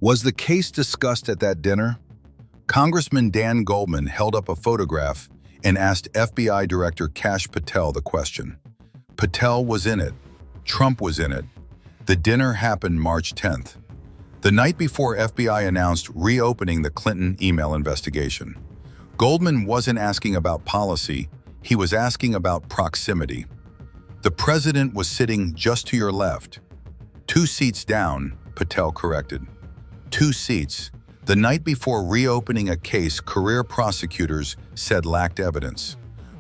Was the case discussed at that dinner? Congressman Dan Goldman held up a photograph and asked FBI Director Patel the question. Patel was in it. Trump was in it. The dinner happened March 10th, the night before FBI announced reopening the Clinton email investigation. Goldman wasn't asking about policy, he was asking about proximity. The president was sitting just to your left. 2 seats down, Patel corrected. 2 seats, the night before reopening a case career prosecutors said lacked evidence.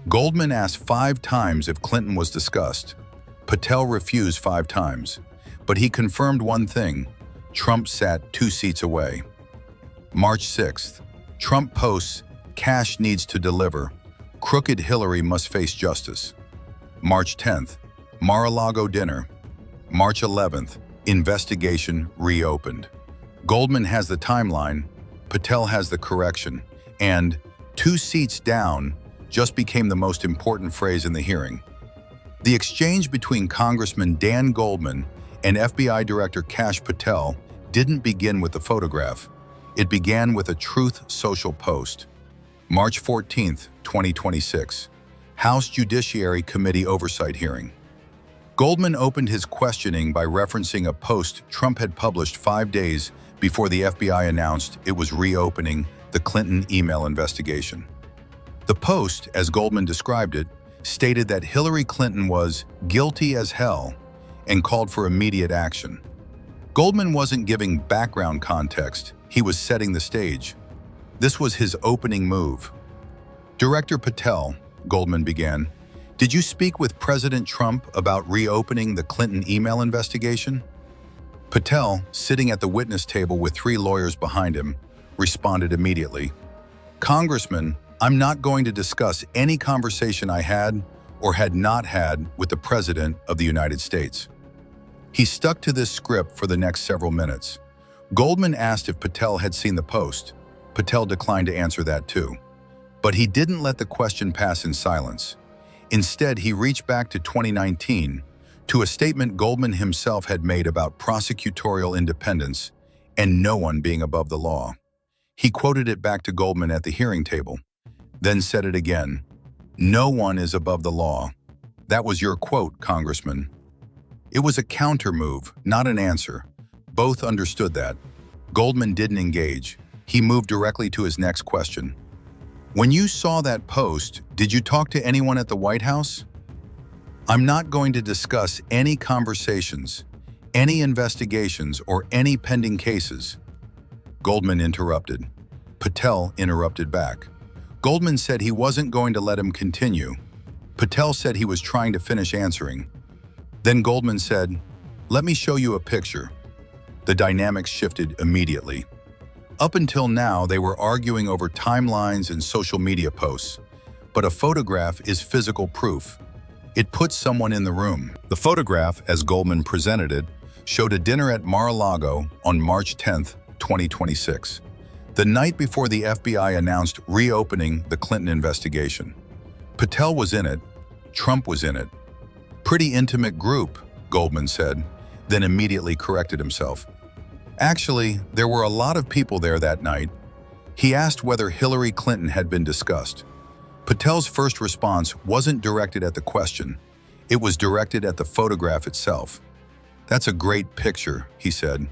Goldman asked 5 times if Clinton was discussed. Patel refused 5 times, but he confirmed one thing: Trump sat 2 seats away. March 6th, Trump posts, "Cash needs to deliver. Crooked Hillary must face justice." March 10th, Mar-a-Lago dinner. March 11th, investigation reopened. Goldman has the timeline, Patel has the correction, and 2 seats down just became the most important phrase in the hearing. The exchange between Congressman Dan Goldman and FBI Director Patel didn't begin with the photograph. It began with a Truth Social post. March 14th, 2026, House Judiciary Committee Oversight Hearing. Goldman opened his questioning by referencing a post Trump had published 5 days before the FBI announced it was reopening the Clinton email investigation. The post, as Goldman described it, stated that Hillary Clinton was guilty as hell and called for immediate action. Goldman wasn't giving background context, he was setting the stage. This was his opening move. "Director Patel," Goldman began, "did you speak with President Trump about reopening the Clinton email investigation?" Patel, sitting at the witness table with 3 lawyers behind him, responded immediately. "Congressman, I'm not going to discuss any conversation I had or had not had with the President of the United States." He stuck to this script for the next several minutes. Goldman asked if Patel had seen the post. Patel declined to answer that too. But he didn't let the question pass in silence. Instead, he reached back to 2019, to a statement Goldman himself had made about prosecutorial independence and no one being above the law. He quoted it back to Goldman at the hearing table, then said it again. "No one is above the law. That was your quote, Congressman." It was a counter move, not an answer. Both understood that. Goldman didn't engage. He moved directly to his next question. "When you saw that post, did you talk to anyone at the White House?" "I'm not going to discuss any conversations, any investigations, or any pending cases." Goldman interrupted. Patel interrupted back. Goldman said he wasn't going to let him continue. Patel said he was trying to finish answering. Then Goldman said, "Let me show you a picture." The dynamics shifted immediately. Up until now, they were arguing over timelines and social media posts. But a photograph is physical proof. It puts someone in the room. The photograph, as Goldman presented it, showed a dinner at Mar-a-Lago on March 10th, 2026, the night before the FBI announced reopening the Clinton investigation. Patel was in it. Trump was in it. "Pretty intimate group," Goldman said, then immediately corrected himself. "Actually, there were a lot of people there that night." He asked whether Hillary Clinton had been discussed. Patel's first response wasn't directed at the question. It was directed at the photograph itself. "That's a great picture," he said.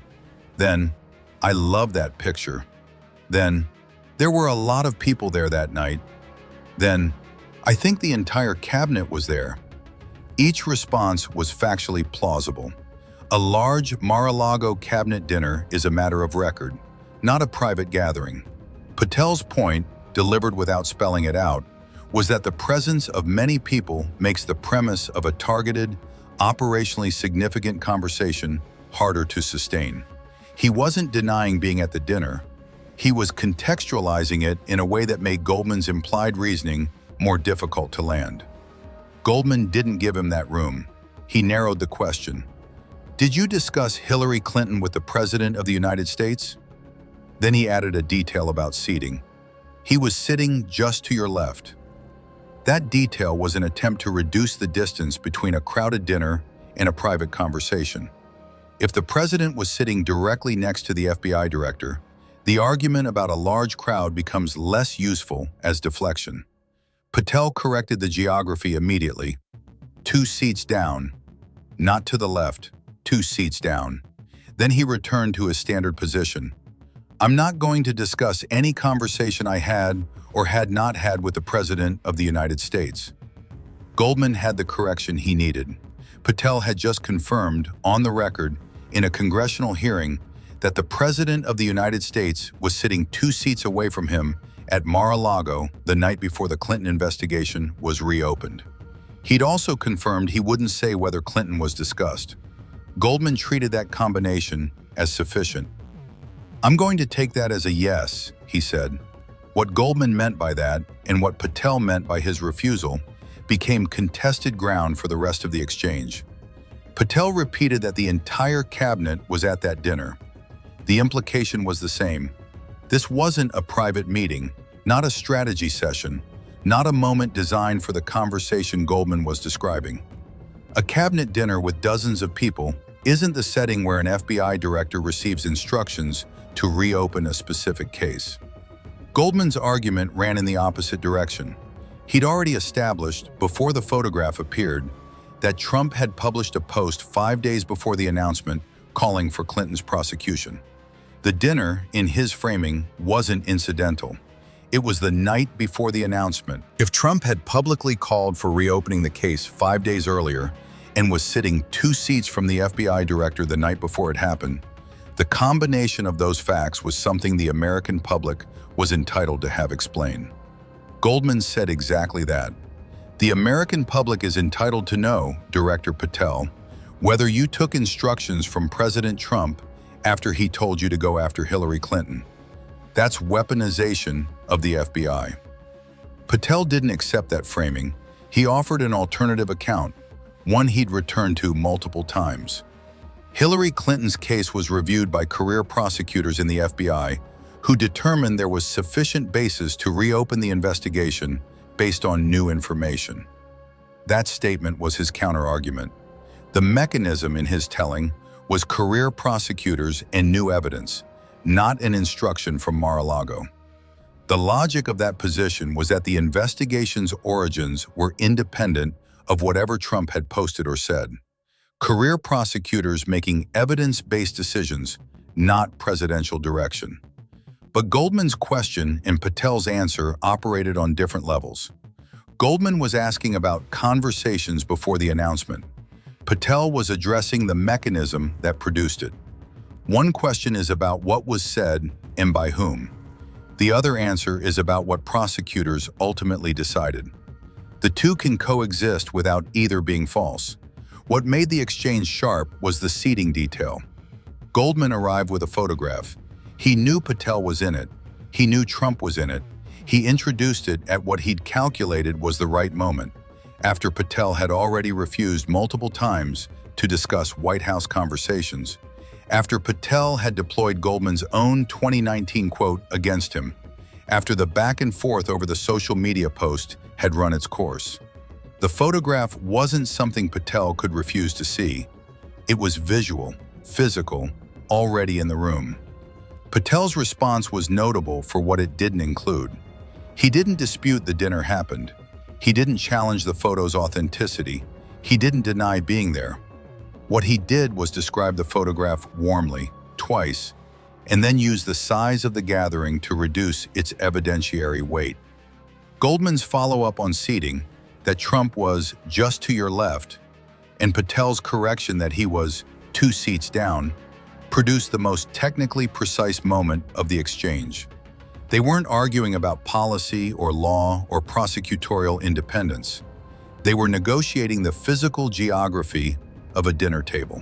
Then, "I love that picture." Then, "There were a lot of people there that night." Then, "I think the entire cabinet was there." Each response was factually plausible. A large Mar-a-Lago cabinet dinner is a matter of record, not a private gathering. Patel's point, delivered without spelling it out, was that the presence of many people makes the premise of a targeted, operationally significant conversation harder to sustain. He wasn't denying being at the dinner. He was contextualizing it in a way that made Goldman's implied reasoning more difficult to land. Goldman didn't give him that room. He narrowed the question. "Did you discuss Hillary Clinton with the President of the United States?" Then he added a detail about seating. "He was sitting just to your left." That detail was an attempt to reduce the distance between a crowded dinner and a private conversation. If the president was sitting directly next to the FBI director, the argument about a large crowd becomes less useful as deflection. Patel corrected the geography immediately. 2 seats down, not to the left, 2 seats down. Then he returned to his standard position. I'm not going to discuss any conversation I had or had not had with the President of the United States. Goldman had the correction he needed. Patel had just confirmed, on the record, in a congressional hearing, that the President of the United States was sitting 2 seats away from him at Mar-a-Lago the night before the Clinton investigation was reopened. He'd also confirmed he wouldn't say whether Clinton was discussed. Goldman treated that combination as sufficient. I'm going to take that as a yes, he said. What Goldman meant by that, and what Patel meant by his refusal, became contested ground for the rest of the exchange. Patel repeated that the entire cabinet was at that dinner. The implication was the same. This wasn't a private meeting, not a strategy session, not a moment designed for the conversation Goldman was describing. A cabinet dinner with dozens of people isn't the setting where an FBI director receives instructions to reopen a specific case. Goldman's argument ran in the opposite direction. He'd already established, before the photograph appeared, that Trump had published a post 5 days before the announcement calling for Clinton's prosecution. The dinner, in his framing, wasn't incidental. It was the night before the announcement. If Trump had publicly called for reopening the case 5 days earlier and was sitting 2 seats from the FBI director the night before it happened, the combination of those facts was something the American public was entitled to have explained. Goldman said exactly that. The American public is entitled to know, Director Patel, whether you took instructions from President Trump after he told you to go after Hillary Clinton. That's weaponization of the FBI. Patel didn't accept that framing. He offered an alternative account, one he'd returned to multiple times. Hillary Clinton's case was reviewed by career prosecutors in the FBI who determined there was sufficient basis to reopen the investigation based on new information. That statement was his counter-argument. The mechanism in his telling was career prosecutors and new evidence, not an instruction from Mar-a-Lago. The logic of that position was that the investigation's origins were independent of whatever Trump had posted or said. Career prosecutors making evidence-based decisions, not presidential direction. But Goldman's question and Patel's answer operated on different levels. Goldman was asking about conversations before the announcement. Patel was addressing the mechanism that produced it. One question is about what was said and by whom. The other answer is about what prosecutors ultimately decided. The two can coexist without either being false. What made the exchange sharp was the seating detail. Goldman arrived with a photograph. He knew Patel was in it. He knew Trump was in it. He introduced it at what he'd calculated was the right moment, after Patel had already refused multiple times to discuss White House conversations, after Patel had deployed Goldman's own 2019 quote against him, after the back and forth over the social media post had run its course. The photograph wasn't something Patel could refuse to see. It was visual, physical, already in the room. Patel's response was notable for what it didn't include. He didn't dispute the dinner happened. He didn't challenge the photo's authenticity. He didn't deny being there. What he did was describe the photograph warmly, twice, and then use the size of the gathering to reduce its evidentiary weight. Goldman's follow-up on seating, that Trump was just to your left, and Patel's correction that he was 2 seats down, produced the most technically precise moment of the exchange. They weren't arguing about policy or law or prosecutorial independence. They were negotiating the physical geography of a dinner table.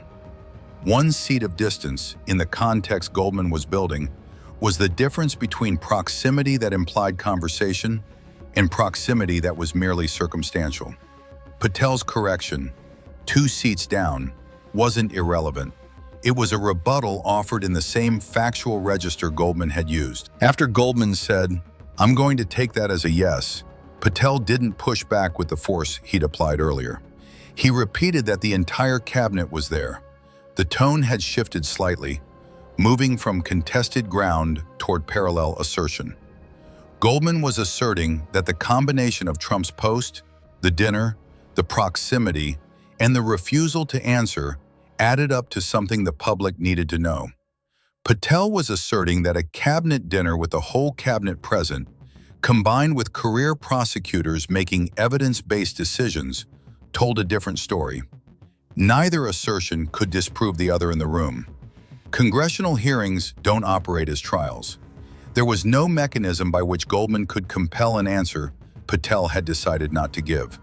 1 seat of distance, in the context Goldman was building, was the difference between proximity that implied conversation and proximity that was merely circumstantial. Patel's correction, 2 seats down, wasn't irrelevant. It was a rebuttal offered in the same factual register Goldman had used. After Goldman said, "I'm going to take that as a yes," Patel didn't push back with the force he'd applied earlier. He repeated that the entire cabinet was there. The tone had shifted slightly, moving from contested ground toward parallel assertion. Goldman was asserting that the combination of Trump's post, the dinner, the proximity, and the refusal to answer added up to something the public needed to know. Patel was asserting that a cabinet dinner with the whole cabinet present, combined with career prosecutors making evidence-based decisions, told a different story. Neither assertion could disprove the other in the room. Congressional hearings don't operate as trials. There was no mechanism by which Goldman could compel an answer Patel had decided not to give.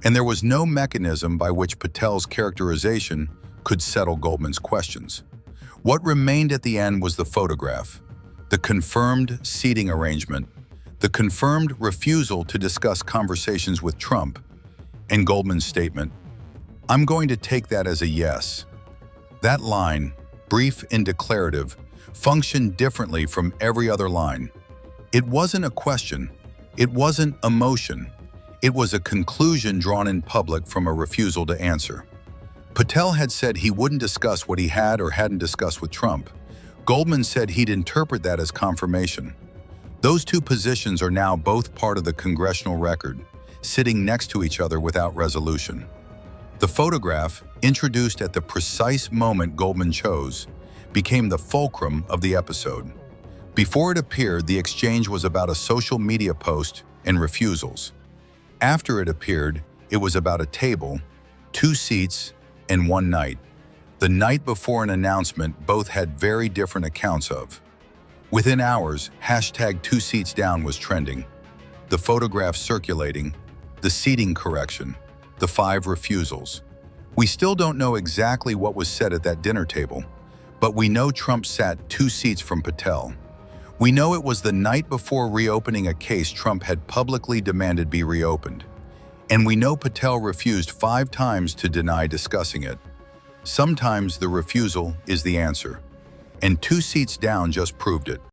And there was no mechanism by which Patel's characterization could settle Goldman's questions. What remained at the end was the photograph, the confirmed seating arrangement, the confirmed refusal to discuss conversations with Trump, and Goldman's statement, "I'm going to take that as a yes." That line, brief and declarative, functioned differently from every other line. It wasn't a question. It wasn't a motion. It was a conclusion drawn in public from a refusal to answer. Patel had said he wouldn't discuss what he had or hadn't discussed with Trump. Goldman said he'd interpret that as confirmation. Those two positions are now both part of the congressional record, sitting next to each other without resolution. The photograph, introduced at the precise moment Goldman chose, became the fulcrum of the episode. Before it appeared, the exchange was about a social media post and refusals. After it appeared, it was about a table, 2 seats, and 1 night. The night before an announcement both had very different accounts of. Within hours, hashtag 2 seats down was trending. The photograph circulating, the seating correction, the 5 refusals. We still don't know exactly what was said at that dinner table, but we know Trump sat 2 seats from Patel. We know it was the night before reopening a case Trump had publicly demanded be reopened. And we know Patel refused 5 times to deny discussing it. Sometimes the refusal is the answer, and 2 seats down just proved it.